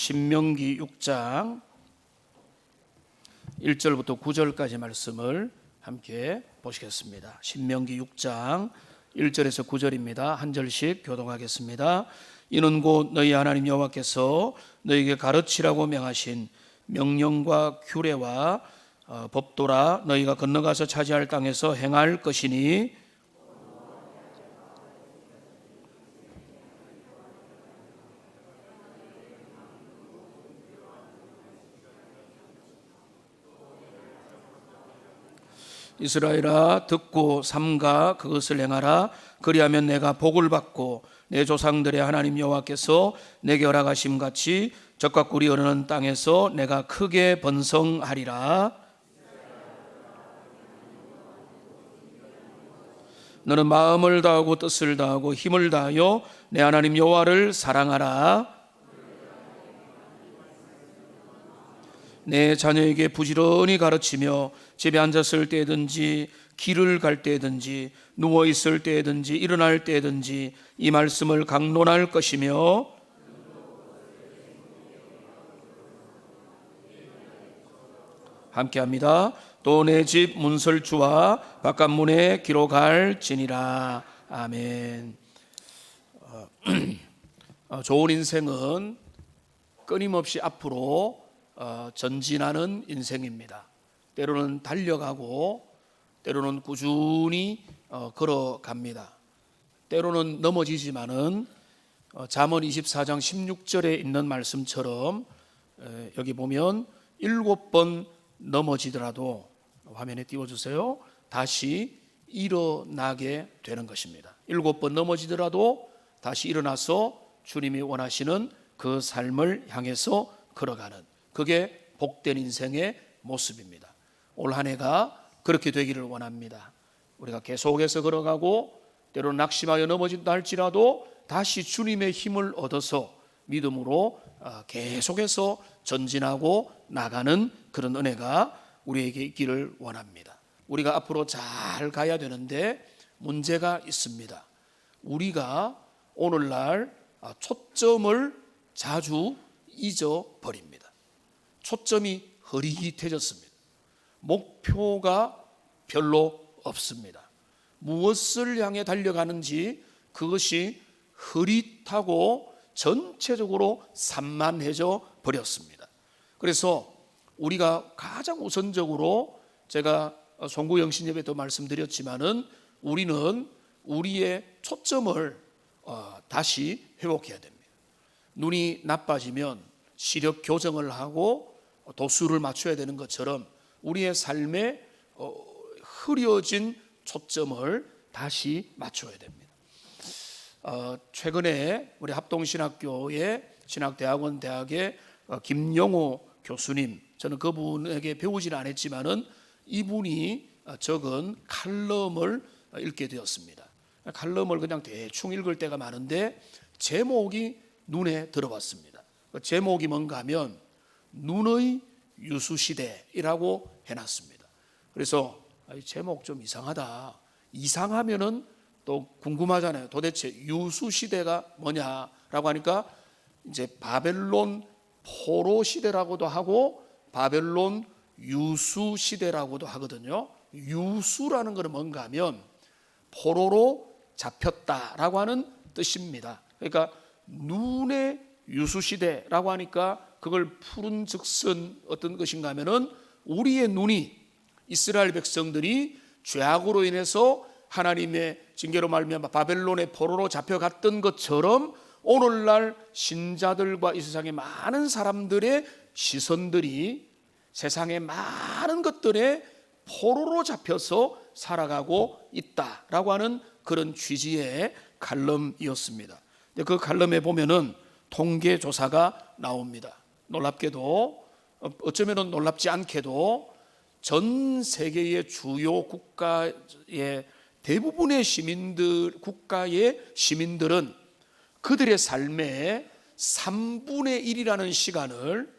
신명기 6장 1절부터 9절까지 말씀을 함께 보시겠습니다. 신명기 6장 1절에서 9절입니다. 한 절씩 교독하겠습니다. 이는 곧 너희 하나님 여호와께서 너희에게 가르치라고 명하신 명령과 규례와 법도라 너희가 건너가서 차지할 땅에서 행할 것이니 이스라엘아 듣고 삼가 그것을 행하라. 그리하면 내가 복을 받고 내 조상들의 하나님 여호와께서 내게 허락하심 같이 젖과 꿀이 흐르는 땅에서 내가 크게 번성하리라. 너는 마음을 다하고 뜻을 다하고 힘을 다하여 내 하나님 여호와를 사랑하라. 내 자녀에게 부지런히 가르치며 집에 앉았을 때든지 길을 갈 때든지 누워 있을 때든지 일어날 때든지 이 말씀을 강론할 것이며 함께합니다. 또 내 집 문설주와 바깥문에 기록할지니라. 아멘. 좋은 인생은 끊임없이 앞으로 전진하는 인생입니다. 때로는 달려가고 때로는 꾸준히 걸어갑니다. 때로는 넘어지지만은 잠언 24장 16절에 있는 말씀처럼 여기 보면 7번 넘어지더라도 화면에 띄워주세요. 다시 일어나게 되는 것입니다. 7번 넘어지더라도 다시 일어나서 주님이 원하시는 그 삶을 향해서 걸어가는, 그게 복된 인생의 모습입니다. 올 한 해가 그렇게 되기를 원합니다. 우리가 계속해서 걸어가고 때로는 낙심하여 넘어진다 할지라도 다시 주님의 힘을 얻어서 믿음으로 계속해서 전진하고 나가는 그런 은혜가 우리에게 있기를 원합니다. 우리가 앞으로 잘 가야 되는데 문제가 있습니다. 우리가 오늘날 초점을 자주 잊어버립니다. 초점이 흐릿해졌습니다. 목표가 별로 없습니다. 무엇을 향해 달려가는지 그것이 흐릿하고 전체적으로 산만해져 버렸습니다. 그래서 우리가 가장 우선적으로 제가 송구영신 예배도 말씀드렸지만은 우리는 우리의 초점을 다시 회복해야 됩니다. 눈이 나빠지면 시력 교정을 하고 도수를 맞춰야 되는 것처럼 우리의 삶에 흐려진 초점을 다시 맞춰야 됩니다. 최근에 우리 합동신학교의 신학대학원 대학의 김영호 교수님, 저는 그분에게 배우지는 않았지만은 이분이 적은 칼럼을 읽게 되었습니다. 칼럼을 그냥 대충 읽을 때가 많은데 제목이 눈에 들어왔습니다. 그 제목이 뭔가 하면 눈의 유수시대이라고 해놨습니다. 그래서 이 제목 좀 이상하다. 이상하면은 또 궁금하잖아요. 도대체 유수시대가 뭐냐라고 하니까 이제 바벨론 포로 시대라고도 하고 바벨론 유수시대라고도 하거든요. 유수라는 것은 뭔가 하면 포로로 잡혔다라고 하는 뜻입니다. 그러니까 눈의 유수시대라고 하니까 그걸 푸른 즉슨 어떤 것인가 하면은 우리의 눈이 이스라엘 백성들이 죄악으로 인해서 하나님의 징계로 말미암아 바벨론의 포로로 잡혀갔던 것처럼 오늘날 신자들과 이 세상의 많은 사람들의 시선들이 세상의 많은 것들에 포로로 잡혀서 살아가고 있다라고 하는 그런 취지의 칼럼이었습니다. 그 칼럼에 보면은 통계 조사가 나옵니다. 놀랍게도 어쩌면 놀랍지 않게도 전 세계의 주요 국가의 대부분의 국가의 시민들은 그들의 삶의 3분의 1이라는 시간을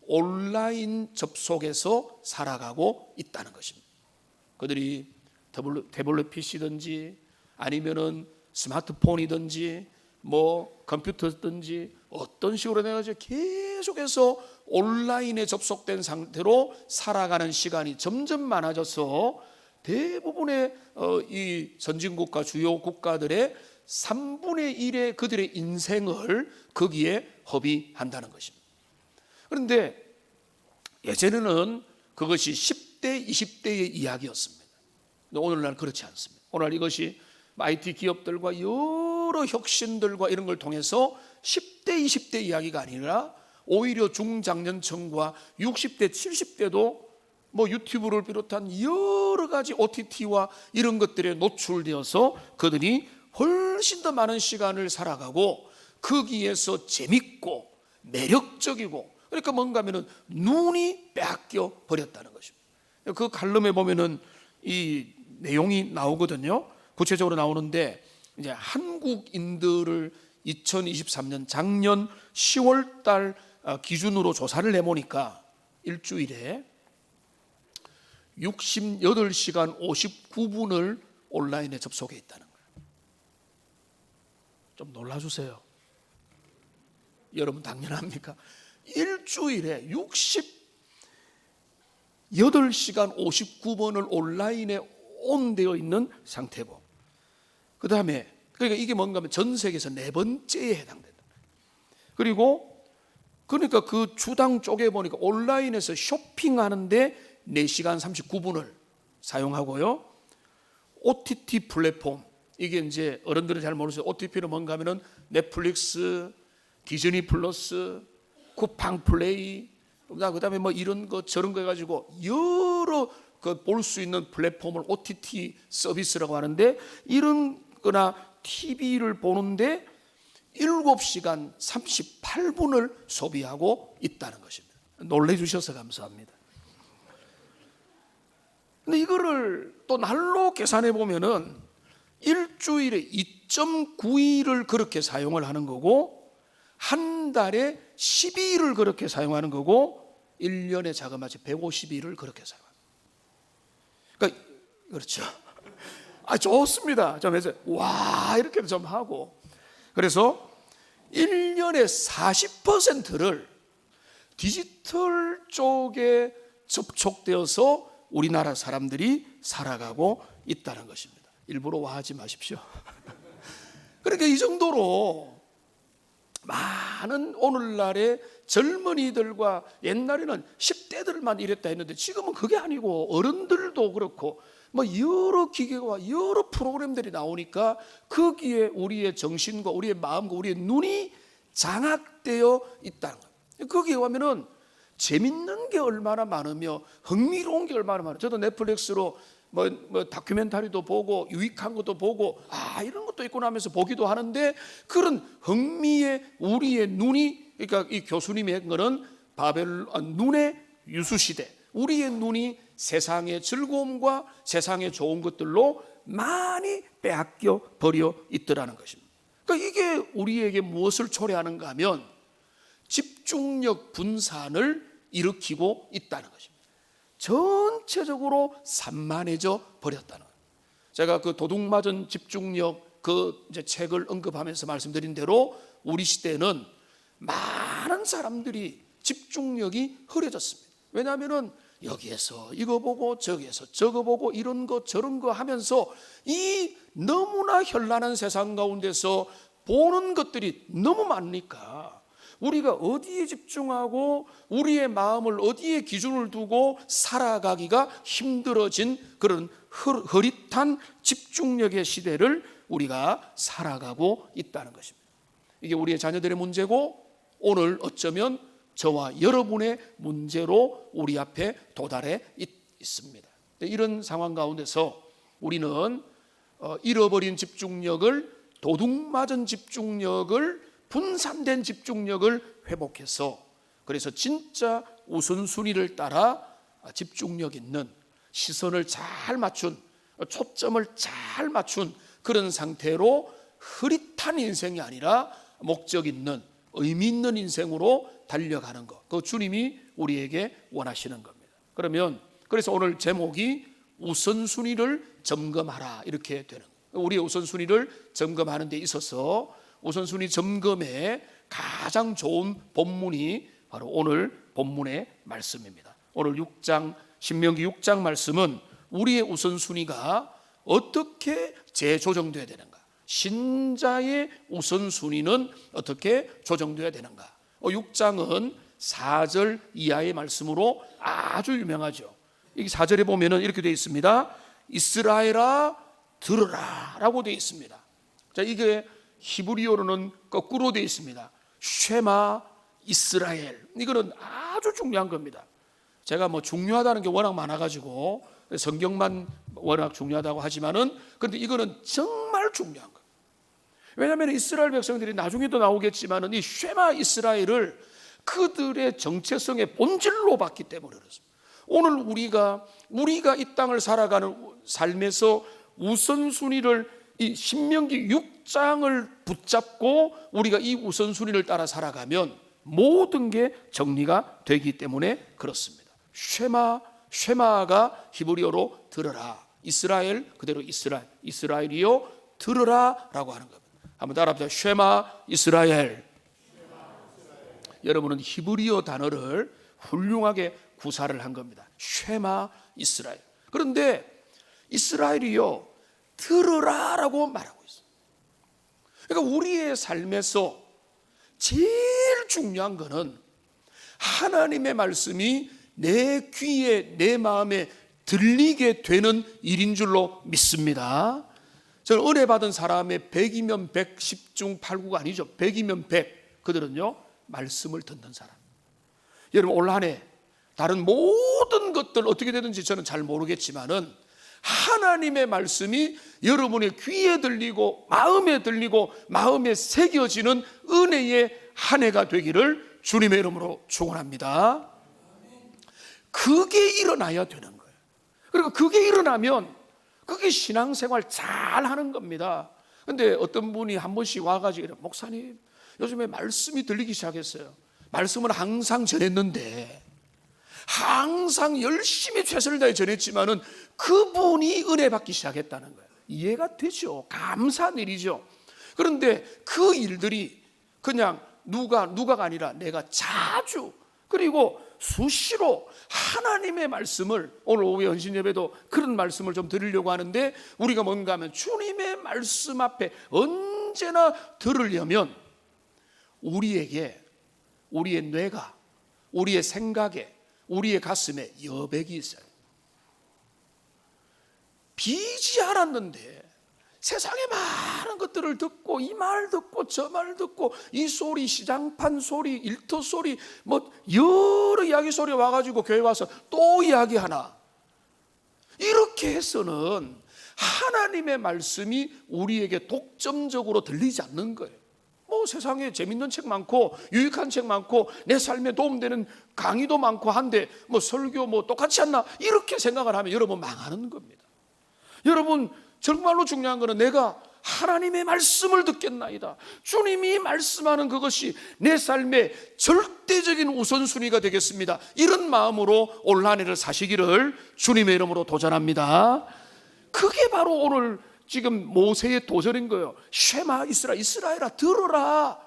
온라인 접속에서 살아가고 있다는 것입니다. 그들이 태블릿 PC든지 아니면은 스마트폰이든지 뭐 컴퓨터든지 어떤 식으로 내가 이제 계속해서 온라인에 접속된 상태로 살아가는 시간이 점점 많아져서 대부분의 이 선진국가 주요 국가들의 3분의 1의 그들의 인생을 거기에 허비한다는 것입니다. 그런데 예전에는 그것이 10대, 20대의 이야기였습니다. 오늘날 그렇지 않습니다. 오늘날 이것이 IT 기업들과 여러 혁신들과 이런 걸 통해서 10대, 20대 이야기가 아니라 오히려 중장년층과 60대, 70대도 뭐 유튜브를 비롯한 여러 가지 OTT와 이런 것들에 노출되어서 그들이 훨씬 더 많은 시간을 살아가고 거기에서 재밌고 매력적이고, 그러니까 뭔가 하면은 눈이 빼앗겨 버렸다는 것입니다. 그 칼럼에 보면은 이 내용이 나오거든요. 구체적으로 나오는데, 이제 한국인들을 2023년 작년 10월 달 기준으로 조사를 해보니까 일주일에 68시간 59분을 온라인에 접속해 있다는 거예요. 좀 놀라주세요. 여러분 당연합니까? 일주일에 68시간 59분을 온라인에 온되어 있는 상태고, 그 다음에 그러니까 이게 뭔가 하면 전 세계에서 4번째에 해당된다. 그리고 그러니까 그 주당 쪽에 보니까 온라인에서 쇼핑하는데 4시간 39분을 사용하고요. OTT 플랫폼, 이게 이제 어른들은 잘 모르세요. OTT는 뭔가 하면은 넷플릭스, 디즈니 플러스, 쿠팡 플레이, 그다음에 뭐 이런 거 저런 거 해가지고 여러 그 볼 수 있는 플랫폼을 OTT 서비스라고 하는데, 이런 거나 TV를 보는데 7시간 38분을 소비하고 있다는 것입니다. 놀래주셔서 감사합니다. 근데 이거를 또 날로 계산해 보면은 일주일에 2.9일을 그렇게 사용을 하는 거고, 한 달에 12일을 그렇게 사용하는 거고, 1년에 자그마치 150일을 그렇게 사용합니다. 그러니까 그렇죠. 좋습니다. 좀 해서 와 이렇게 좀 하고, 그래서 1년에 40%를 디지털 쪽에 접촉되어서 우리나라 사람들이 살아가고 있다는 것입니다. 일부러 와하지 마십시오. 그러니까 이 정도로 많은 오늘날의 젊은이들과, 옛날에는 10대들만 이랬다 했는데 지금은 그게 아니고 어른들도 그렇고 뭐 여러 기계와 여러 프로그램들이 나오니까 거기에 우리의 정신과 우리의 마음과 우리의 눈이 장악되어 있다는 거예요. 거기에 가면은 재밌는 게 얼마나 많으며 흥미로운 게 얼마나 많아요. 저도 넷플릭스로 뭐 다큐멘터리도 보고 유익한 것도 보고 이런 것도 있구나 하면서 보기도 하는데, 그런 흥미에 우리의 눈이, 그러니까 이 교수님이 한 거는 눈의 유수시대, 우리의 눈이 세상의 즐거움과 세상의 좋은 것들로 많이 빼앗겨 버려 있더라는 것입니다. 그러니까 이게 우리에게 무엇을 초래하는가 하면 집중력 분산을 일으키고 있다는 것입니다. 전체적으로 산만해져 버렸다는 거예요. 제가 그 도둑맞은 집중력 그 이제 책을 언급하면서 말씀드린 대로 우리 시대는 많은 사람들이 집중력이 흐려졌습니다. 왜냐하면은 여기에서 이거 보고 저기에서 저거 보고 이런 거 저런 거 하면서 이 너무나 현란한 세상 가운데서 보는 것들이 너무 많으니까 우리가 어디에 집중하고 우리의 마음을 어디에 기준을 두고 살아가기가 힘들어진 그런 흐릿한 집중력의 시대를 우리가 살아가고 있다는 것입니다. 이게 우리의 자녀들의 문제고, 오늘 어쩌면 저와 여러분의 문제로 우리 앞에 도달해 있습니다. 이런 상황 가운데서 우리는 잃어버린 집중력을, 도둑맞은 집중력을, 분산된 집중력을 회복해서, 그래서 진짜 우선순위를 따라 집중력 있는, 시선을 잘 맞춘, 초점을 잘 맞춘 그런 상태로 흐릿한 인생이 아니라 목적 있는, 의미 있는 인생으로 달려가는 것, 그 주님이 우리에게 원하시는 겁니다. 그래서 오늘 제목이 우선순위를 점검하라 이렇게 되는 거예요. 우리의 우선순위를 점검하는 데 있어서 우선순위 점검에 가장 좋은 본문이 바로 오늘 본문의 말씀입니다. 오늘 6장 신명기 6장 말씀은 우리의 우선순위가 어떻게 재조정되어야 되는가, 신자의 우선순위는 어떻게 조정되어야 되는가. 6장은 4절 이하의 말씀으로 아주 유명하죠. 여기 4절에 보면은 이렇게 되어 있습니다. 이스라엘아 들으라 라고 되어 있습니다. 자, 이게 히브리어로는 거꾸로 되어 있습니다. 쉐마 이스라엘. 이거는 아주 중요한 겁니다. 제가 뭐 중요하다는 게 워낙 많아가지고 성경만 워낙 중요하다고 하지만은 근데 이거는 정말 중요한 거예요. 왜냐하면 이스라엘 백성들이 나중에도 나오겠지만은 이 쉐마 이스라엘을 그들의 정체성의 본질로 봤기 때문에 그렇습니다. 오늘 우리가 이 땅을 살아가는 삶에서 우선순위를 이 신명기 6장을 붙잡고 우리가 이 우선순위를 따라 살아가면 모든 게 정리가 되기 때문에 그렇습니다. 쉐마가 히브리어로 들으라. 이스라엘 그대로 이스라엘이요 들으라 라고 하는 겁니다. 한번 따라합시다. 쉐마 이스라엘. 여러분은 히브리어 단어를 훌륭하게 구사를 한 겁니다. 쉐마 이스라엘. 그런데 이스라엘이요 들으라 라고 말하고 있어요. 그러니까 우리의 삶에서 제일 중요한 거는 하나님의 말씀이 내 귀에 내 마음에 들리게 되는 일인 줄로 믿습니다. 저는 은혜 받은 사람의 100이면 100, 10중 8구가 아니죠. 100이면 100. 그들은요 말씀을 듣는 사람. 여러분 올 한 해 다른 모든 것들 어떻게 되든지 저는 잘 모르겠지만은 하나님의 말씀이 여러분의 귀에 들리고 마음에 새겨지는 은혜의 한 해가 되기를 주님의 이름으로 축원합니다. 그게 일어나야 되는 거예요. 그리고 그게 일어나면 그게 신앙생활 잘 하는 겁니다. 근데 어떤 분이 한 번씩 와가지고 목사님 요즘에 말씀이 들리기 시작했어요. 말씀은 항상 전했는데 항상 열심히 최선을 다해 전했지만은 그분이 은혜 받기 시작했다는 거예요. 이해가 되죠. 감사한 일이죠. 그런데 그 일들이 그냥 누가가 아니라 내가 자주 그리고 수시로 하나님의 말씀을 오늘 오후 연신 예배도 그런 말씀을 좀 드리려고 하는데 우리가 뭔가 하면 주님의 말씀 앞에 언제나 들으려면 우리에게 우리의 뇌가 우리의 생각에 우리의 가슴에 여백이 있어요. 비지 않았는데 세상의 많은 것들을 듣고 이 말 듣고 저 말 듣고 이 소리 시장판 소리 일터 소리 뭐 여러 이야기 소리 와가지고 교회 와서 또 이야기하나 이렇게 해서는 하나님의 말씀이 우리에게 독점적으로 들리지 않는 거예요. 뭐 세상에 재밌는 책 많고 유익한 책 많고 내 삶에 도움되는 강의도 많고 한데 뭐 설교 뭐 똑같지 않나 이렇게 생각을 하면 여러분 망하는 겁니다. 여러분 정말로 중요한 것은 내가 하나님의 말씀을 듣겠나이다. 주님이 말씀하는 그것이 내 삶의 절대적인 우선순위가 되겠습니다. 이런 마음으로 올 한 해를 사시기를 주님의 이름으로 도전합니다. 그게 바로 오늘 지금 모세의 도전인 거예요. 쉐마 이스라엘아 들으라.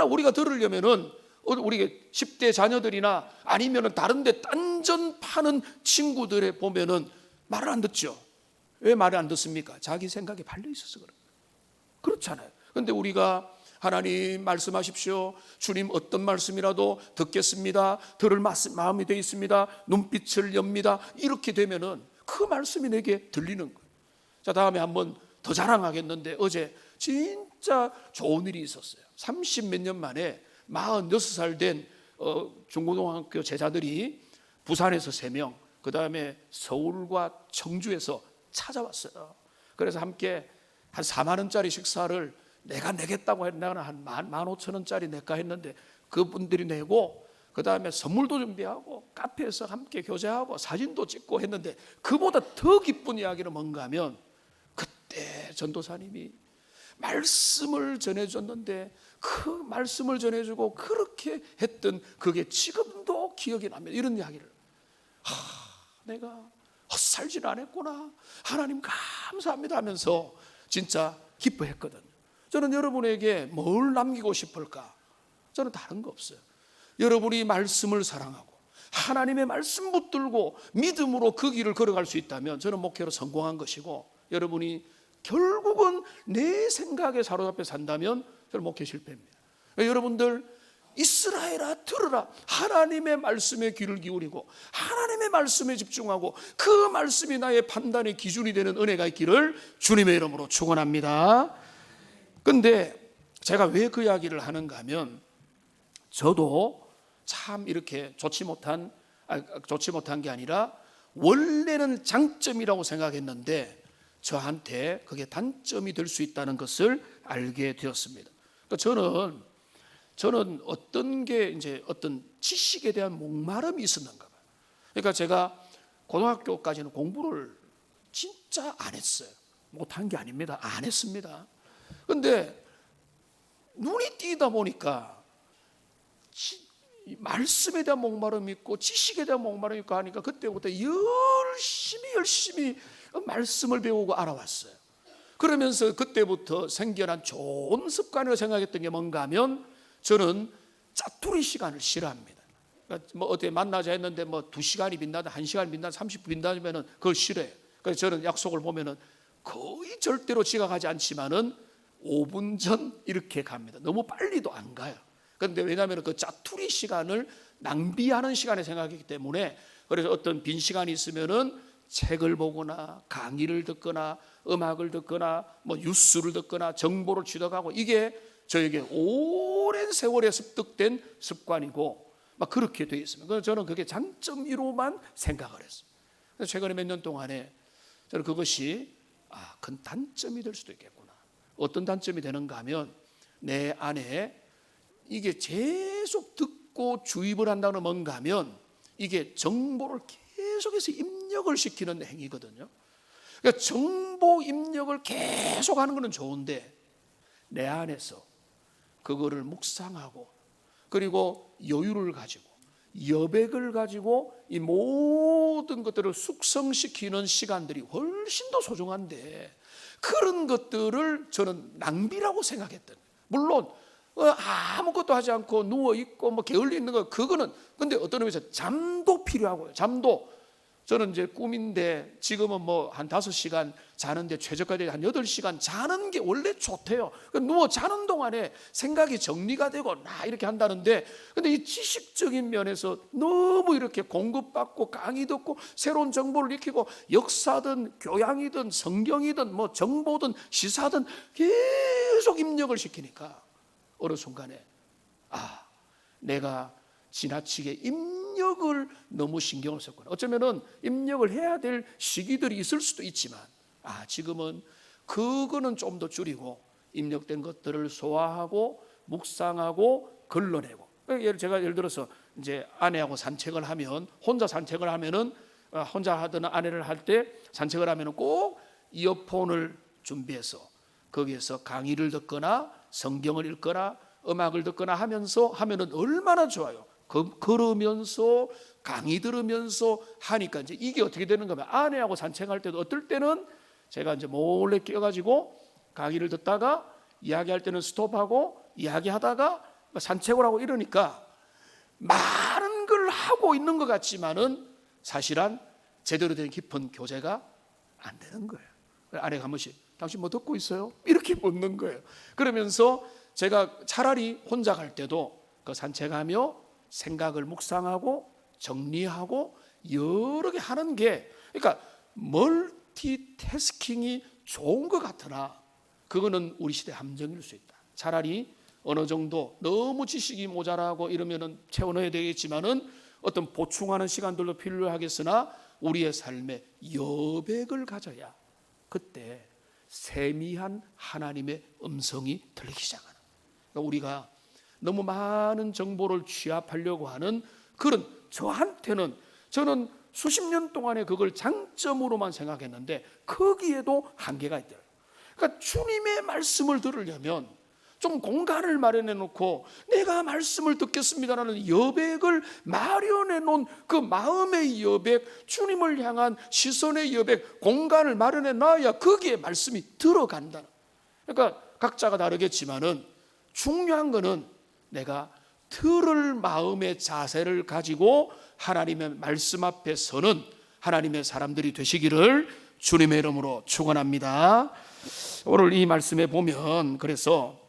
우리가 들으려면은 우리 10대 자녀들이나 아니면은 다른 데 딴전 파는 친구들에 보면은 말을 안 듣죠. 왜 말을 안 듣습니까? 자기 생각에 팔려 있어서 그래요. 그렇잖아요. 그런데 우리가 하나님 말씀하십시오. 주님 어떤 말씀이라도 듣겠습니다. 들을 마음이 되어 있습니다. 눈빛을 엽니다. 이렇게 되면은 그 말씀이 내게 들리는 거예요. 자, 다음에 한번 더 자랑하겠는데 어제 진짜 좋은 일이 있었어요. 30 몇 년 만에 46살 된 중고등학교 제자들이 부산에서 3명, 그 다음에 서울과 청주에서 찾아왔어요. 그래서 함께 한 4만 원짜리 식사를 내가 내겠다고 했는데 한 15,000원짜리 낼까 했는데 그분들이 내고 그 다음에 선물도 준비하고 카페에서 함께 교제하고 사진도 찍고 했는데 그보다 더 기쁜 이야기는 뭔가 하면 그때 전도사님이 말씀을 전해줬는데 그 말씀을 전해주고 그렇게 했던 그게 지금도 기억이 납니다. 이런 이야기를 내가 헛살질 안 했구나 하나님 감사합니다 하면서 진짜 기뻐했거든요. 저는 여러분에게 뭘 남기고 싶을까? 저는 다른 거 없어요. 여러분이 말씀을 사랑하고 하나님의 말씀 붙들고 믿음으로 그 길을 걸어갈 수 있다면 저는 목회로 성공한 것이고, 여러분이 결국은 내 생각에 사로잡혀 산다면 저는 목회 실패입니다. 여러분들 이스라엘아 들으라, 하나님의 말씀에 귀를 기울이고 하나님의 말씀에 집중하고 그 말씀이 나의 판단의 기준이 되는 은혜가 있기를 주님의 이름으로 축원합니다. 근데 제가 왜 그 이야기를 하는가 하면, 저도 참 이렇게 좋지 못한 게 아니라 원래는 장점이라고 생각했는데 저한테 그게 단점이 될 수 있다는 것을 알게 되었습니다. 그러니까 저는 어떤 게 이제 어떤 지식에 대한 목마름이 있었는가 봐요. 그러니까 제가 고등학교까지는 공부를 진짜 안 했어요. 못한 게 아닙니다. 안 했습니다. 근데 눈이 띄다 보니까 말씀에 대한 목마름이 있고 지식에 대한 목마름이 있고 하니까 그때부터 열심히 말씀을 배우고 알아왔어요. 그러면서 그때부터 생겨난 좋은 습관이라고 생각했던 게 뭔가 하면, 저는 짜투리 시간을 싫어합니다. 그러니까 뭐 어떻게 만나자 했는데 뭐 2시간이 빈다든 1시간이 빈다든 30분 빈다면은 그걸 싫어해요. 그래서 저는 약속을 보면은 거의 절대로 지각하지 않지만은 5분 전 이렇게 갑니다. 너무 빨리도 안 가요. 그런데 왜냐하면 그 짜투리 시간을 낭비하는 시간에 생각하기 때문에, 그래서 어떤 빈 시간이 있으면은 책을 보거나 강의를 듣거나 음악을 듣거나 뭐 뉴스를 듣거나 정보를 취득하고, 이게 저에게 오랜 세월에 습득된 습관이고 막 그렇게 되어 있습니다. 그래서 저는 그게 장점으로만 생각을 했습니다. 그래서 최근에 몇 년 동안에 저는 그것이 큰 단점이 될 수도 있겠구나. 어떤 단점이 되는가 하면, 내 안에 이게 계속 듣고 주입을 한다는 뭔가 하면 이게 정보를 계속해서 입력을 시키는 행위거든요. 그러니까 정보 입력을 계속 하는 것은 좋은데 내 안에서 그거를 묵상하고 그리고 여유를 가지고 여백을 가지고 이 모든 것들을 숙성시키는 시간들이 훨씬 더 소중한데, 그런 것들을 저는 낭비라고 생각했던 거예요. 물론 아무것도 하지 않고 누워있고 뭐 게을리 있는 거, 그거는, 근데 어떤 의미에서 잠도 필요하고요. 잠도, 저는 이제 꿈인데 지금은 뭐 한 5시간 자는데 최저까지 한 8시간 자는 게 원래 좋대요. 누워 자는 동안에 생각이 정리가 되고 이렇게 한다는데, 근데 이 지식적인 면에서 너무 이렇게 공급받고 강의 듣고 새로운 정보를 익히고 역사든 교양이든 성경이든 뭐 정보든 시사든 계속 입력을 시키니까 어느 순간에 내가 지나치게 입력을 너무 신경을 썼구나. 어쩌면은 입력을 해야 될 시기들이 있을 수도 있지만 지금은 그거는 좀 더 줄이고 입력된 것들을 소화하고 묵상하고 걸러내고. 제가 예를 들어서 이제 아내하고 산책을 하면, 혼자 산책을 하면은 혼자 하든 아내를 할 때 산책을 하면은 꼭 이어폰을 준비해서 거기에서 강의를 듣거나 성경을 읽거나 음악을 듣거나 하면은 얼마나 좋아요. 걸으면서 강의 들으면서 하니까 이제 이게 어떻게 되는가 하면, 아내하고 산책할 때도 어떨 때는 제가 이제 몰래 끼어가지고 강의를 듣다가 이야기할 때는 스톱하고 이야기하다가 산책을 하고 이러니까 많은 걸 하고 있는 것 같지만은 사실은 제대로 된 깊은 교제가 안 되는 거예요. 아내가 한 번씩 당신 뭐 듣고 있어요? 이렇게 묻는 거예요. 그러면서 제가 차라리 혼자 갈 때도 그 산책하며 생각을 묵상하고 정리하고 여러 개 하는 게, 그러니까 멀티태스킹이 좋은 것 같으나 그거는 우리 시대 함정일 수 있다. 차라리 어느 정도 너무 지식이 모자라고 이러면은 채워넣어야 되겠지만은 어떤 보충하는 시간들도 필요하겠으나 우리의 삶에 여백을 가져야 그때 세미한 하나님의 음성이 들리기 시작하는. 그러니까 우리가 너무 많은 정보를 취합하려고 하는 그런, 저는 수십 년 동안에 그걸 장점으로만 생각했는데 거기에도 한계가 있더라고요. 그러니까 주님의 말씀을 들으려면 좀 공간을 마련해 놓고 내가 말씀을 듣겠습니다라는 여백을 마련해 놓은 그 마음의 여백, 주님을 향한 시선의 여백, 공간을 마련해 놔야 거기에 말씀이 들어간다. 그러니까 각자가 다르겠지만은 중요한 거는 내가 들을 마음의 자세를 가지고 하나님의 말씀 앞에 서는 하나님의 사람들이 되시기를 주님의 이름으로 축원합니다. 오늘 이 말씀에 보면 그래서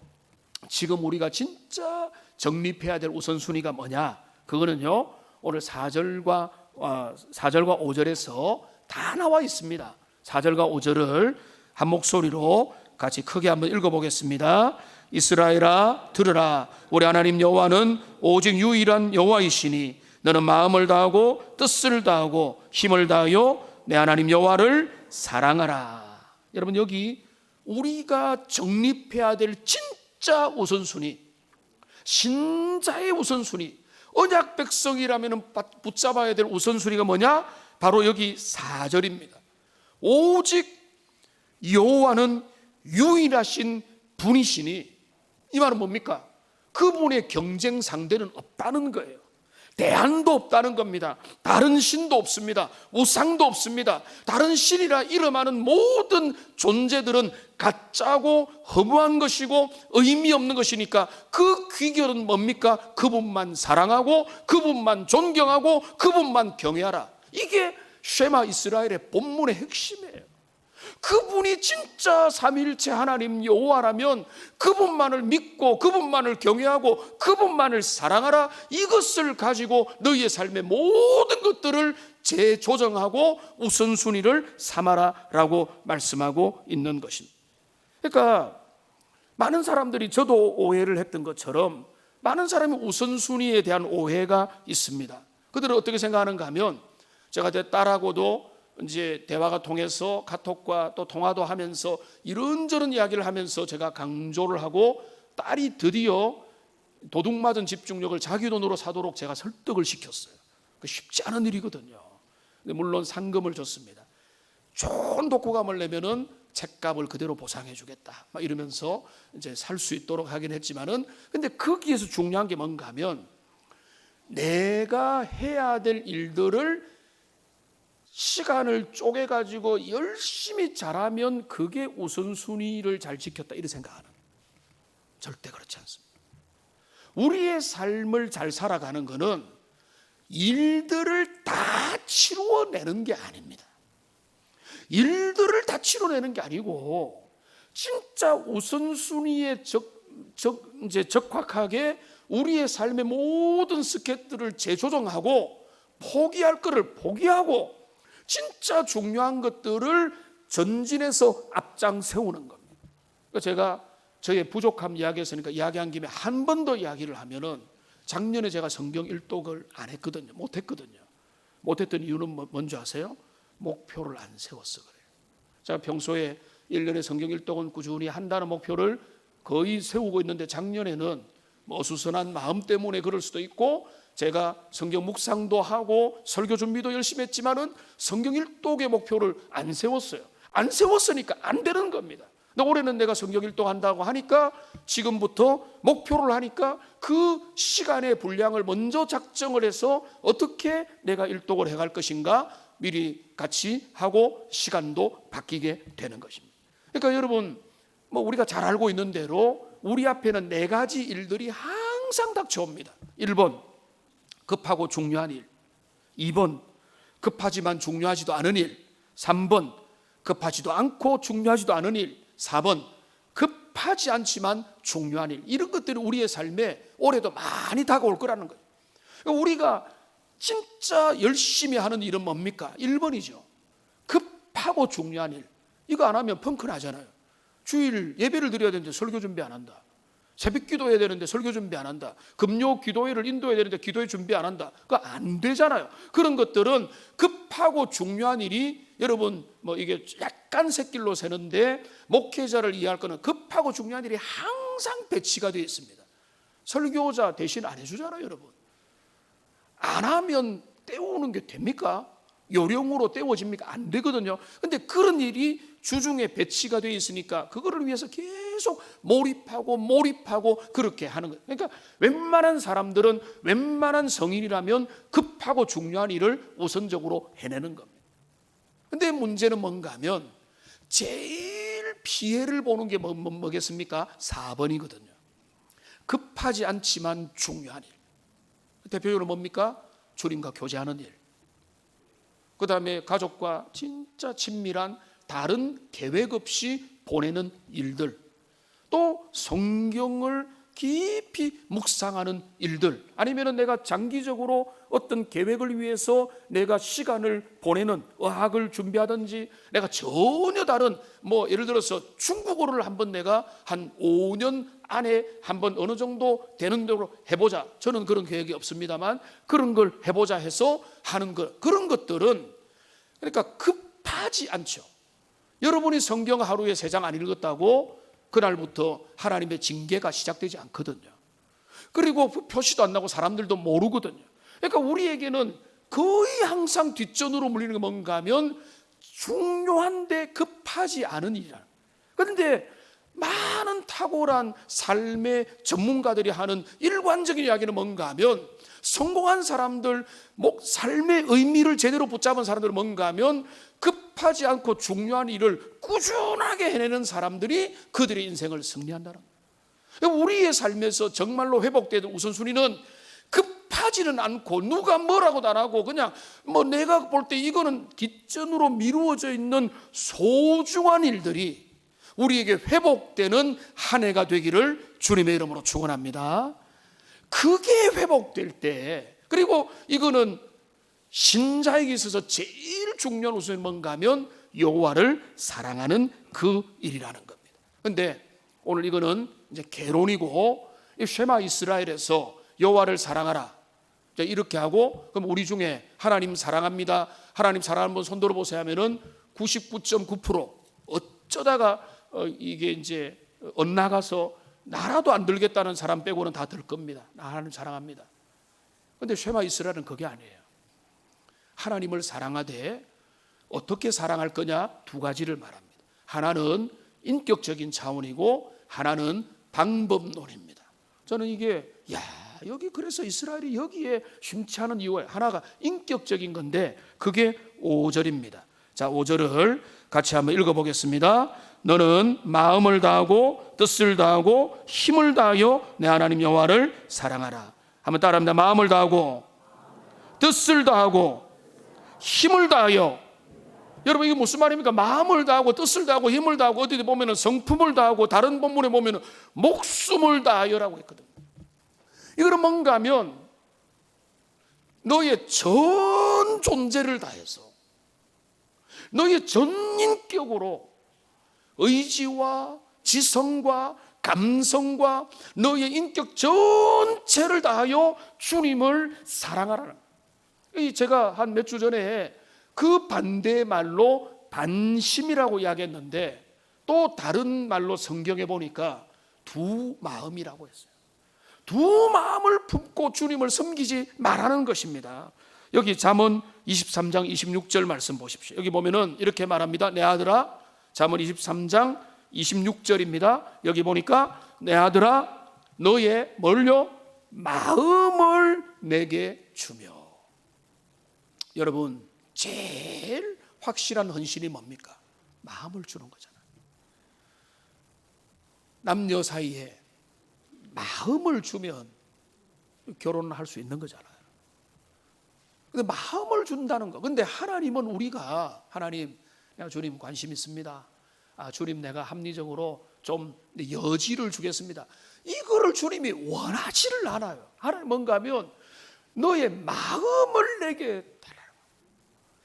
지금 우리가 진짜 정립해야 될 우선순위가 뭐냐? 그거는요, 오늘 4절과 5절에서 다 나와 있습니다. 4절과 5절을 한 목소리로 같이 크게 한번 읽어보겠습니다. 이스라엘아 들으라, 우리 하나님 여호와는 오직 유일한 여호와이시니 너는 마음을 다하고 뜻을 다하고 힘을 다하여 내 하나님 여호와를 사랑하라. 여러분, 여기 우리가 정립해야 될 진짜 우선순위, 신자의 우선순위, 언약 백성이라면 붙잡아야 될 우선순위가 뭐냐? 바로 여기 4절입니다. 오직 여호와는 유일하신 분이시니, 이 말은 뭡니까? 그분의 경쟁 상대는 없다는 거예요. 대안도 없다는 겁니다. 다른 신도 없습니다. 우상도 없습니다. 다른 신이라 이름하는 모든 존재들은 가짜고 허무한 것이고 의미 없는 것이니까 그 귀결은 뭡니까? 그분만 사랑하고 그분만 존경하고 그분만 경외하라. 이게 쉐마 이스라엘의 본문의 핵심이에요. 그분이 진짜 삼위일체 하나님 여호와라면 그분만을 믿고 그분만을 경외하고 그분만을 사랑하라. 이것을 가지고 너희의 삶의 모든 것들을 재조정하고 우선순위를 삼아라라고 말씀하고 있는 것입니다. 그러니까 많은 사람들이, 저도 오해를 했던 것처럼 많은 사람이 우선순위에 대한 오해가 있습니다. 그들은 어떻게 생각하는가 하면, 제가 제 딸하고도 이제 대화가 통해서 카톡과 또 통화도 하면서 이런저런 이야기를 하면서 제가 강조를 하고, 딸이 드디어 도둑맞은 집중력을 자기 돈으로 사도록 제가 설득을 시켰어요. 쉽지 않은 일이거든요. 물론 상금을 줬습니다. 좋은 독후감을 내면은 책값을 그대로 보상해 주겠다 막 이러면서 이제 살 수 있도록 하긴 했지만은, 근데 거기에서 중요한 게 뭔가 하면, 내가 해야 될 일들을 시간을 쪼개가지고 열심히 잘하면 그게 우선순위를 잘 지켰다 이렇게 생각하는 거예요. 절대 그렇지 않습니다. 우리의 삶을 잘 살아가는 것은 일들을 다 치루어내는 게 아닙니다. 일들을 다 치루어내는 게 아니고 진짜 우선순위에 적확하게 우리의 삶의 모든 스케줄을 재조정하고 포기할 것을 포기하고 진짜 중요한 것들을 전진해서 앞장 세우는 겁니다. 그러니까 제가 저의 부족함 이야기했으니까 이야기한 김에 한 번 더 이야기를 하면은, 작년에 제가 성경 일독을 안 했거든요. 못했거든요. 못했던 이유는 뭔지 아세요? 목표를 안 세웠어 그래요. 제가 평소에 1년에 성경 일독은 꾸준히 한다는 목표를 거의 세우고 있는데, 작년에는 어수선한 마음 때문에 그럴 수도 있고, 제가 성경 묵상도 하고 설교 준비도 열심히 했지만은 성경 일독의 목표를 안 세웠어요. 안 세웠으니까 안 되는 겁니다. 근데 올해는 내가 성경 일독 한다고 하니까 지금부터 목표를 하니까 그 시간의 분량을 먼저 작정을 해서 어떻게 내가 일독을 해갈 것인가 미리 같이 하고 시간도 바뀌게 되는 것입니다. 그러니까 여러분, 우리가 잘 알고 있는 대로 우리 앞에는 4가지 일들이 항상 닥쳐옵니다. 1번, 급하고 중요한 일. 2번, 급하지만 중요하지도 않은 일. 3번, 급하지도 않고 중요하지도 않은 일. 4번, 급하지 않지만 중요한 일. 이런 것들이 우리의 삶에 올해도 많이 다가올 거라는 거예요. 우리가 진짜 열심히 하는 일은 뭡니까? 1번이죠. 급하고 중요한 일. 이거 안 하면 펑크 나잖아요. 주일 예배를 드려야 되는데 설교 준비 안 한다. 새벽 기도해야 되는데 설교 준비 안 한다. 금요 기도회를 인도해야 되는데 기도회 준비 안 한다. 그거 안 되잖아요. 그런 것들은 급하고 중요한 일이, 여러분 이게 약간 샛길로 새는데 목회자를 이해할 거는 급하고 중요한 일이 항상 배치가 되어 있습니다. 설교자 대신 안 해주잖아요, 여러분. 안 하면 때우는 게 됩니까? 요령으로 때워집니까? 안 되거든요. 근데 그런 일이 주중에 배치가 되어 있으니까 그거를 위해서 계속 몰입하고 그렇게 하는 거예요. 그러니까 웬만한 사람들은, 웬만한 성인이라면 급하고 중요한 일을 우선적으로 해내는 겁니다. 근데 문제는 뭔가 하면 제일 피해를 보는 게 뭐겠습니까? 4번이거든요. 급하지 않지만 중요한 일. 대표적으로 뭡니까? 주님과 교제하는 일. 그 다음에 가족과 진짜 친밀한 다른 계획 없이 보내는 일들. 또 성경을 깊이 묵상하는 일들, 아니면 내가 장기적으로 어떤 계획을 위해서 내가 시간을 보내는 어학을 준비하든지, 내가 전혀 다른 예를 들어서 중국어를 한번 내가 한 5년 안에 한번 어느 정도 되는 대로 해보자. 저는 그런 계획이 없습니다만 그런 걸 해보자 해서 하는 것, 그런 것들은 그러니까 급하지 않죠. 여러분이 성경 하루에 3장 안 읽었다고 그날부터 하나님의 징계가 시작되지 않거든요. 그리고 표시도 안 나고 사람들도 모르거든요. 그러니까 우리에게는 거의 항상 뒷전으로 물리는 게 뭔가 하면 중요한데 급하지 않은 일이라. 그런데 많은 탁월한 삶의 전문가들이 하는 일관적인 이야기는 뭔가 하면, 성공한 사람들, 삶의 의미를 제대로 붙잡은 사람들은 뭔가 하면 급하지 않고 중요한 일을 꾸준하게 해내는 사람들이 그들의 인생을 승리한다는 거예요. 우리의 삶에서 정말로 회복되는 우선순위는 급하지는 않고 누가 뭐라고도 안 하고 그냥 내가 볼 때 이거는 뒷전으로 미루어져 있는 소중한 일들이 우리에게 회복되는 한 해가 되기를 주님의 이름으로 축원합니다. 그게 회복될 때, 그리고 이거는 신자에게 있어서 제일 중요한 우선이 뭔가 하면 여호와를 사랑하는 그 일이라는 겁니다. 그런데 오늘 이거는 이제 개론이고, 쉐마 이스라엘에서 여호와를 사랑하라 이렇게 하고, 그럼 우리 중에 하나님 사랑합니다, 하나님 사랑하는 분 손들어 보세요 하면은 99.9% 어쩌다가 이게 이제 엇나가서 나라도 안 들겠다는 사람 빼고는 다 들 겁니다. 하나님 사랑합니다. 그런데 쉐마 이스라엘은 그게 아니에요. 하나님을 사랑하되 어떻게 사랑할 거냐? 2가지를 말합니다. 하나는 인격적인 차원이고 하나는 방법론입니다. 저는 이게 여기 그래서 이스라엘이 여기에 심취 하는 이유가 하나가 인격적인 건데 그게 5절입니다. 자, 5절을 같이 한번 읽어보겠습니다. 너는 마음을 다하고 뜻을 다하고 힘을 다하여 내 하나님 여호와를 사랑하라. 한번 따라합니다. 마음을 다하고 뜻을 다하고 힘을 다하여. 여러분 이게 무슨 말입니까? 마음을 다하고 뜻을 다하고 힘을 다하고, 어디 보면은 성품을 다하고, 다른 본문에 보면은 목숨을 다하여라고 했거든요. 이거는 뭔가 하면 너의 전 존재를 다해서, 너의 전 인격으로 의지와 지성과 감성과 너의 인격 전체를 다하여 주님을 사랑하라는 거예요. 제가 한 몇 주 전에 그 반대의 말로 반심이라고 이야기했는데, 또 다른 말로 성경에 보니까 두 마음이라고 했어요. 두 마음을 품고 주님을 섬기지 말라는 것입니다. 여기 잠언 23장 26절 말씀 보십시오. 여기 보면은 이렇게 말합니다. 내 아들아, 잠언 23장 26절입니다. 여기 보니까 내 아들아 너의 뭘요? 마음을 내게 주며. 여러분 제일 확실한 헌신이 뭡니까? 마음을 주는 거잖아요. 남녀 사이에 마음을 주면 결혼을 할 수 있는 거잖아요. 근데 마음을 준다는 거. 근데 하나님은 우리가, 하나님 주님 관심 있습니다, 주님 내가 합리적으로 좀 여지를 주겠습니다, 이거를 주님이 원하지를 않아요. 하나님 뭔가 하면 너의 마음을 내게 달라요.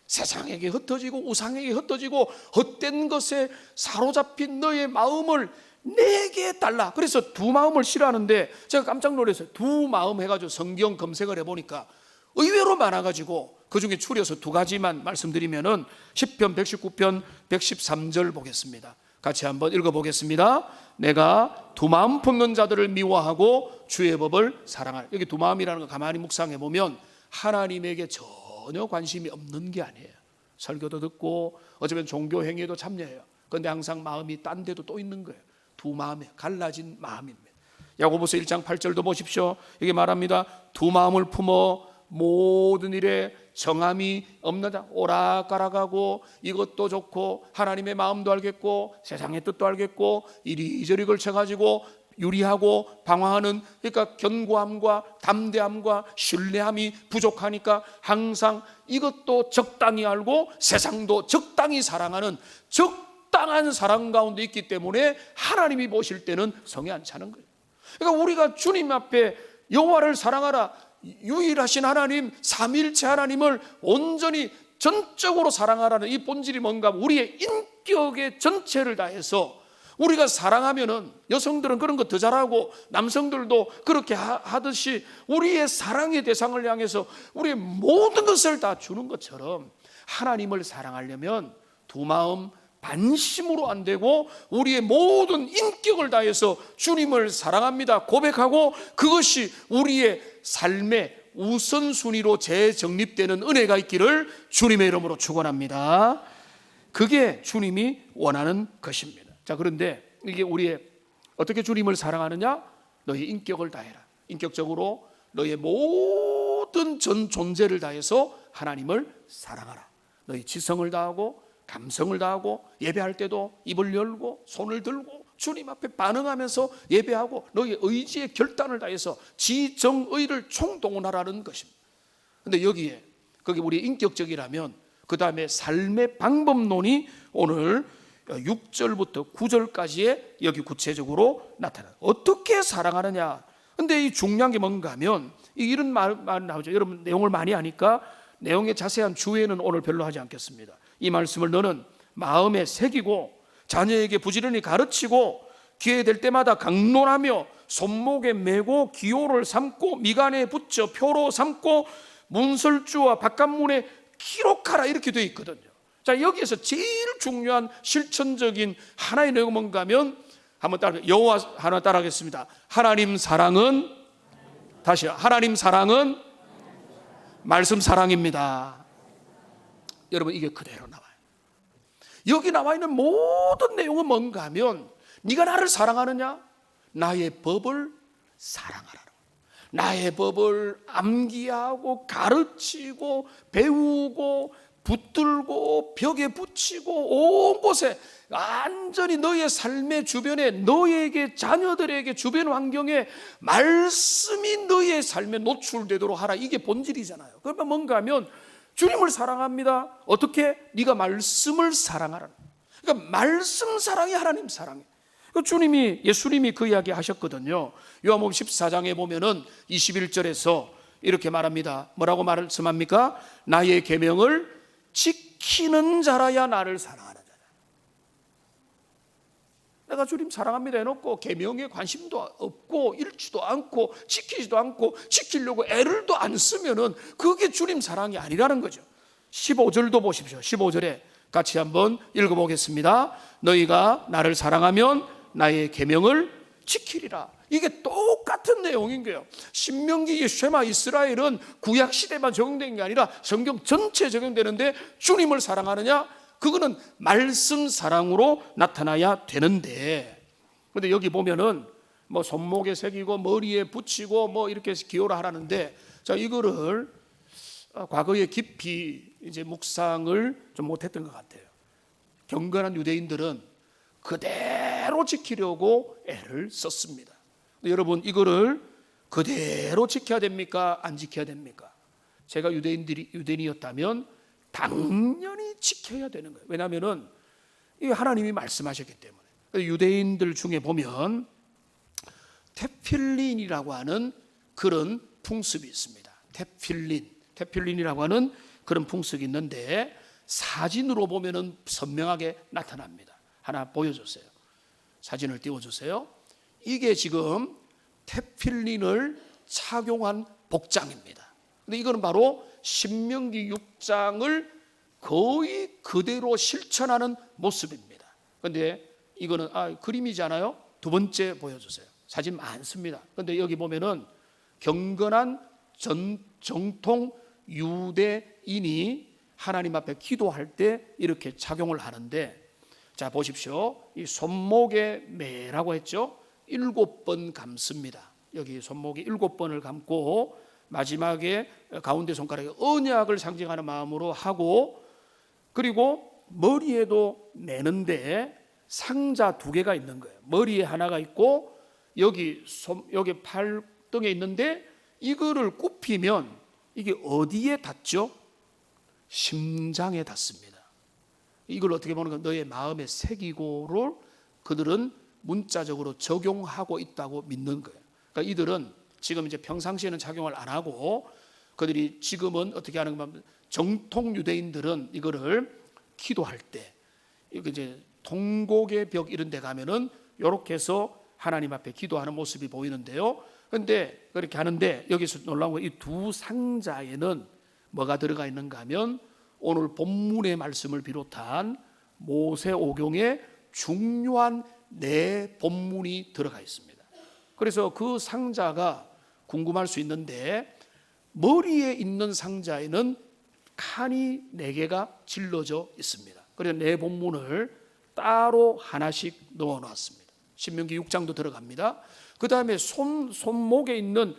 세상에게 흩어지고 우상에게 흩어지고 헛된 것에 사로잡힌 너의 마음을 내게 달라. 그래서 두 마음을 싫어하는데 제가 깜짝 놀랐어요. 두 마음 해가지고 성경 검색을 해보니까 의외로 많아가지고 그중에 추려서 2가지만 말씀드리면은 시편 119편 113절 보겠습니다. 같이 한번 읽어보겠습니다. 내가 두 마음 품는 자들을 미워하고 주의 법을 사랑하라. 여기 두 마음이라는 거 가만히 묵상해 보면 하나님에게 전혀 관심이 없는 게 아니에요. 설교도 듣고 어쩌면 종교 행위에도 참여해요. 그런데 항상 마음이 딴 데도 또 있는 거예요. 두 마음에 갈라진 마음입니다. 야고보서 1장 8절도 보십시오. 여기 말합니다. 두 마음을 품어 모든 일에 정함이 없는 자, 오락가락하고 이것도 좋고 하나님의 마음도 알겠고 세상의 뜻도 알겠고 이리저리 걸쳐가지고 유리하고 방황하는, 그러니까 견고함과 담대함과 신뢰함이 부족하니까 항상 이것도 적당히 알고 세상도 적당히 사랑하는 적당한 사랑 가운데 있기 때문에 하나님이 보실 때는 성에 안 차는 거예요. 그러니까 우리가 주님 앞에 여호와를 사랑하라, 유일하신 하나님, 삼위일체 하나님을 온전히 전적으로 사랑하라는 이 본질이 뭔가, 우리의 인격의 전체를 다해서 우리가 사랑하면은, 여성들은 그런 거 더 잘하고 남성들도 그렇게 하듯이 우리의 사랑의 대상을 향해서 우리의 모든 것을 다 주는 것처럼 하나님을 사랑하려면 두 마음 반심으로 안 되고 우리의 모든 인격을 다해서 주님을 사랑합니다 고백하고, 그것이 우리의 삶의 우선순위로 재정립되는 은혜가 있기를 주님의 이름으로 축원합니다. 그게 주님이 원하는 것입니다. 자, 그런데 이게 우리의 어떻게 주님을 사랑하느냐? 너의 인격을 다해라. 인격적으로 너의 모든 전 존재를 다해서 하나님을 사랑하라. 너의 지성을 다하고 감성을 다하고 예배할 때도 입을 열고 손을 들고 주님 앞에 반응하면서 예배하고 너의 의지의 결단을 다해서 지정의를 총동원하라는 것입니다. 그런데 여기에 그게 우리 인격적이라면 그 다음에 삶의 방법론이 오늘 6절부터 9절까지의 여기 구체적으로 나타나요. 어떻게 사랑하느냐. 근데 이 중요한 게 뭔가 하면 이런 말 나오죠. 여러분 내용을 많이 하니까 내용의 자세한 주의는 오늘 별로 하지 않겠습니다. 이 말씀을 너는 마음에 새기고 자녀에게 부지런히 가르치고 기회 될 때마다 강론하며 손목에 메고 기호를 삼고 미간에 붙여 표로 삼고 문설주와 바깥문에 기록하라, 이렇게 되어 있거든요. 자, 여기에서 제일 중요한 실천적인 하나의 내용은 뭔가 하면, 한번 따라, 여호와 하나 따라하겠습니다. 하나님 사랑은, 다시요, 하나님 사랑은 말씀 사랑입니다. 여러분 이게 그대로 나와요. 여기 나와 있는 모든 내용은 뭔가 하면, 네가 나를 사랑하느냐? 나의 법을 사랑하라. 나의 법을 암기하고 가르치고 배우고 붙들고 벽에 붙이고 온 곳에 완전히 너의 삶의 주변에, 너에게, 자녀들에게, 주변 환경에 말씀이 너의 삶에 노출되도록 하라. 이게 본질이잖아요. 그러면 뭔가 하면 주님을 사랑합니다. 어떻게? 네가 말씀을 사랑하라. 그러니까 말씀 사랑이 하나님 사랑이에요. 주님이, 예수님이 그 이야기 하셨거든요. 요한복음 14장에 보면은 21절에서 이렇게 말합니다. 뭐라고 말씀합니까? 나의 계명을 지키는 자라야 나를 사랑하는 자다. 내가 주님 사랑합니다 해놓고 계명에 관심도 없고 읽지도 않고 지키지도 않고 지키려고 애를도 안 쓰면은 그게 주님 사랑이 아니라는 거죠. 15절도 보십시오. 15절에 같이 한번 읽어보겠습니다. 너희가 나를 사랑하면 나의 계명을 지키리라. 이게 똑같은 내용인 거예요. 신명기 쉐마 이스라엘은 구약 시대만 적용된 게 아니라 성경 전체에 적용되는데, 주님을 사랑하느냐? 그거는 말씀 사랑으로 나타나야 되는데, 근데 여기 보면은 뭐 손목에 새기고 머리에 붙이고 뭐 이렇게 기호를 하라는데, 자, 이거를 과거에 깊이 이제 묵상을 좀 못했던 것 같아요. 경건한 유대인들은 그대로 지키려고 애를 썼습니다. 여러분 이거를 그대로 지켜야 됩니까? 안 지켜야 됩니까? 제가 유대인이었다면 당연히 지켜야 되는 거예요. 왜냐하면 하나님이 말씀하셨기 때문에. 유대인들 중에 보면 테필린이라고 하는 그런 풍습이 있습니다. 테필린이라고 하는 그런 풍습이 있는데 사진으로 보면은 선명하게 나타납니다. 하나 보여주세요. 사진을 띄워주세요. 이게 지금 테필린을 착용한 복장입니다. 근데 이거는 바로 신명기 6장을 거의 그대로 실천하는 모습입니다. 근데 이거는 그림이잖아요. 두 번째 보여주세요. 사진 많습니다. 근데 여기 보면은 경건한 정통 유대인이 하나님 앞에 기도할 때 이렇게 착용을 하는데, 자 보십시오. 이 손목에 매라고 했죠. 7번 감습니다. 여기 손목에 7번을 감고 마지막에 가운데 손가락에 언약을 상징하는 마음으로 하고, 그리고 머리에도 매는데 상자 2개가 있는 거예요. 머리에 하나가 있고 여기 팔등에 있는데 이거를 굽히면 이게 어디에 닿죠? 심장에 닿습니다. 이걸 어떻게 보는 건 너의 마음에 새기고를 그들은 문자적으로 적용하고 있다고 믿는 거예요. 그러니까 이들은 지금 이제 평상시에는 착용을 안 하고 그들이 지금은 어떻게 하는 가 정통 유대인들은 이거를 기도할 때 이제 통곡의 벽 이런 데 가면은 이렇게 해서 하나님 앞에 기도하는 모습이 보이는데요. 그런데 그렇게 하는데 여기서 놀라운 건 이 두 상자에는 뭐가 들어가 있는가 하면 오늘 본문의 말씀을 비롯한 모세오경의 중요한 네 본문이 들어가 있습니다. 그래서 그 상자가 궁금할 수 있는데 머리에 있는 상자에는 칸이 4개가 질러져 있습니다. 그래서 네 본문을 따로 하나씩 넣어 놨습니다. 신명기 6장도 들어갑니다. 그 다음에 손목에 있는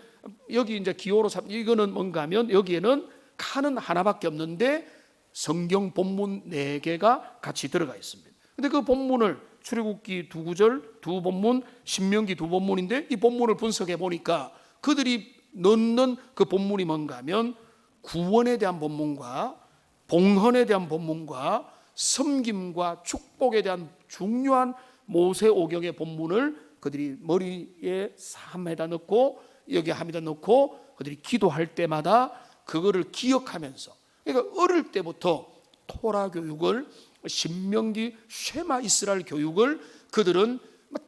여기 이제 기호로 이거는 뭔가 하면 여기에는 칸은 하나밖에 없는데 성경 본문 4개가 같이 들어가 있습니다. 근데 그 본문을 출애굽기 2구절 2본문, 신명기 2본문인데 이 본문을 분석해 보니까 그들이 넣는 그 본문이 뭔가 하면 구원에 대한 본문과 봉헌에 대한 본문과 섬김과 축복에 대한 중요한 모세오경의 본문을 그들이 머리에 함에다 넣고 여기 함에다 넣고 그들이 기도할 때마다 그거를 기억하면서, 그러니까 어릴 때부터 토라 교육을, 신명기, 쉐마 이스라엘 교육을 그들은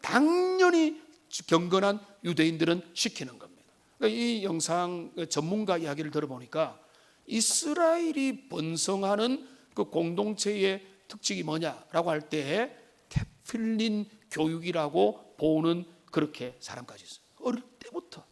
당연히 경건한 유대인들은 시키는 겁니다. 그러니까 이 영상 전문가 이야기를 들어보니까 이스라엘이 번성하는 그 공동체의 특징이 뭐냐라고 할 때 테필린 교육이라고 보는 그렇게 사람까지 있어요. 어릴 때부터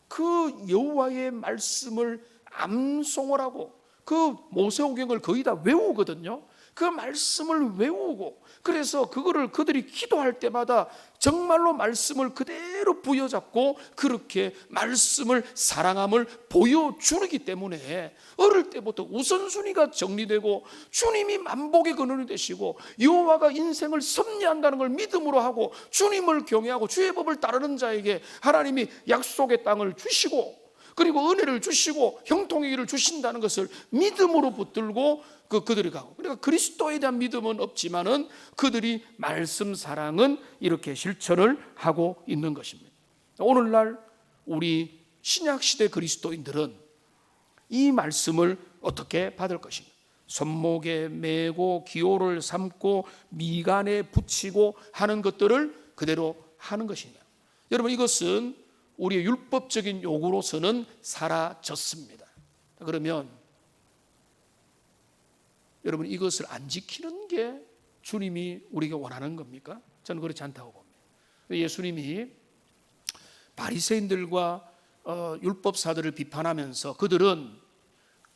그 여호와의 말씀을 암송을 하고 그 모세오경을 거의 다 외우거든요. 그 말씀을 외우고 그래서 그거를 그들이 기도할 때마다 정말로 말씀을 그대로 부여잡고 그렇게 말씀을 사랑함을 보여주기 때문에 어릴 때부터 우선순위가 정리되고 주님이 만복의 근원이 되시고 여호와가 인생을 섭리한다는 걸 믿음으로 하고 주님을 경외하고 주의 법을 따르는 자에게 하나님이 약속의 땅을 주시고 그리고 은혜를 주시고 형통의 길을 주신다는 것을 믿음으로 붙들고 그들이 가고, 그러니까 그리스도에 대한 믿음은 없지만은 그들이 말씀 사랑은 이렇게 실천을 하고 있는 것입니다. 오늘날 우리 신약시대 그리스도인들은 이 말씀을 어떻게 받을 것인가? 손목에 메고 기호를 삼고 미간에 붙이고 하는 것들을 그대로 하는 것이냐? 여러분, 이것은 우리의 율법적인 요구로서는 사라졌습니다. 그러면 여러분, 이것을 안 지키는 게 주님이 우리가 원하는 겁니까? 저는 그렇지 않다고 봅니다. 예수님이 바리새인들과 율법사들을 비판하면서 그들은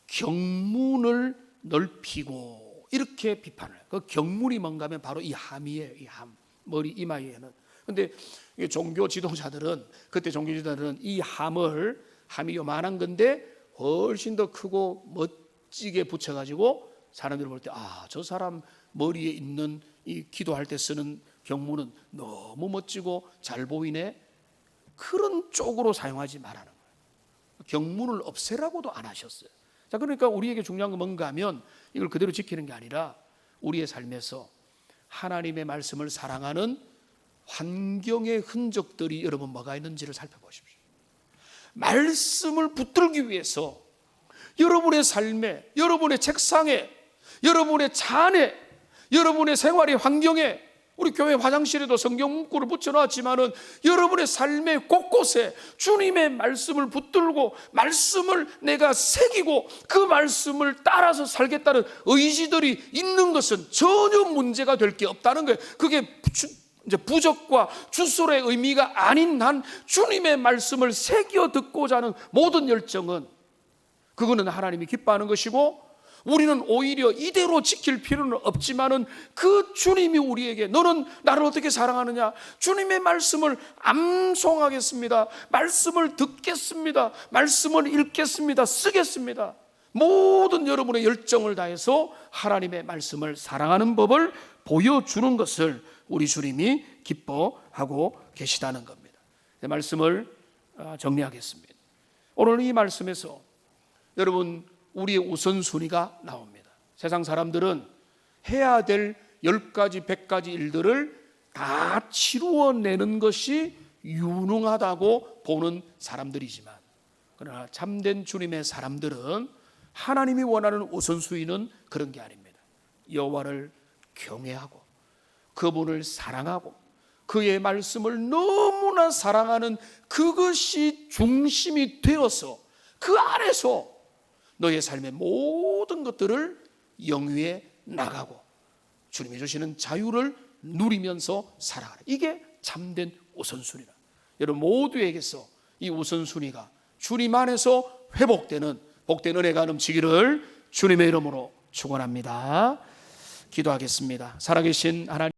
경문을 넓히고 이렇게 비판을 해요. 그 경문이 뭔가 하면 바로 이 함이에요. 이 함, 머리 이마에는. 근데 종교 지도자들은, 그때 종교 지도자들은 이 함이 요만한 건데 훨씬 더 크고 멋지게 붙여가지고 사람들이 볼 때, 저 사람 머리에 있는 이 기도할 때 쓰는 경문은 너무 멋지고 잘 보이네. 그런 쪽으로 사용하지 말라는 거예요. 경문을 없애라고도 안 하셨어요. 자, 그러니까 우리에게 중요한 건 뭔가 하면 이걸 그대로 지키는 게 아니라 우리의 삶에서 하나님의 말씀을 사랑하는 환경의 흔적들이 여러분 뭐가 있는지를 살펴보십시오. 말씀을 붙들기 위해서 여러분의 삶에, 여러분의 책상에, 여러분의 차 안에, 여러분의 생활의 환경에, 우리 교회 화장실에도 성경 문구를 붙여놨지만은 여러분의 삶의 곳곳에 주님의 말씀을 붙들고 말씀을 내가 새기고 그 말씀을 따라서 살겠다는 의지들이 있는 것은 전혀 문제가 될 게 없다는 거예요. 그게 이제 부적과 주술의 의미가 아닌 한 주님의 말씀을 새겨 듣고자 하는 모든 열정은 그거는 하나님이 기뻐하는 것이고, 우리는 오히려 이대로 지킬 필요는 없지만은 그 주님이 우리에게 너는 나를 어떻게 사랑하느냐, 주님의 말씀을 암송하겠습니다, 말씀을 듣겠습니다, 말씀을 읽겠습니다, 쓰겠습니다, 모든 여러분의 열정을 다해서 하나님의 말씀을 사랑하는 법을 보여주는 것을 우리 주님이 기뻐하고 계시다는 겁니다. 말씀을 정리하겠습니다. 오늘 이 말씀에서 여러분 우리의 우선순위가 나옵니다. 세상 사람들은 해야 될 10가지 100가지 일들을 다 치루어내는 것이 유능하다고 보는 사람들이지만, 그러나 참된 주님의 사람들은 하나님이 원하는 우선순위는 그런 게 아닙니다. 여호와를 경외하고 그분을 사랑하고 그의 말씀을 너무나 사랑하는 그것이 중심이 되어서 그 안에서 너의 삶의 모든 것들을 영위해 나가고 주님이 주시는 자유를 누리면서 살아가라. 이게 참된 우선순위라. 여러분 모두에게서 이 우선순위가 주님 안에서 회복되는 복된 은혜가 넘치기를 주님의 이름으로 축원합니다. 기도하겠습니다. 살아계신 하나님,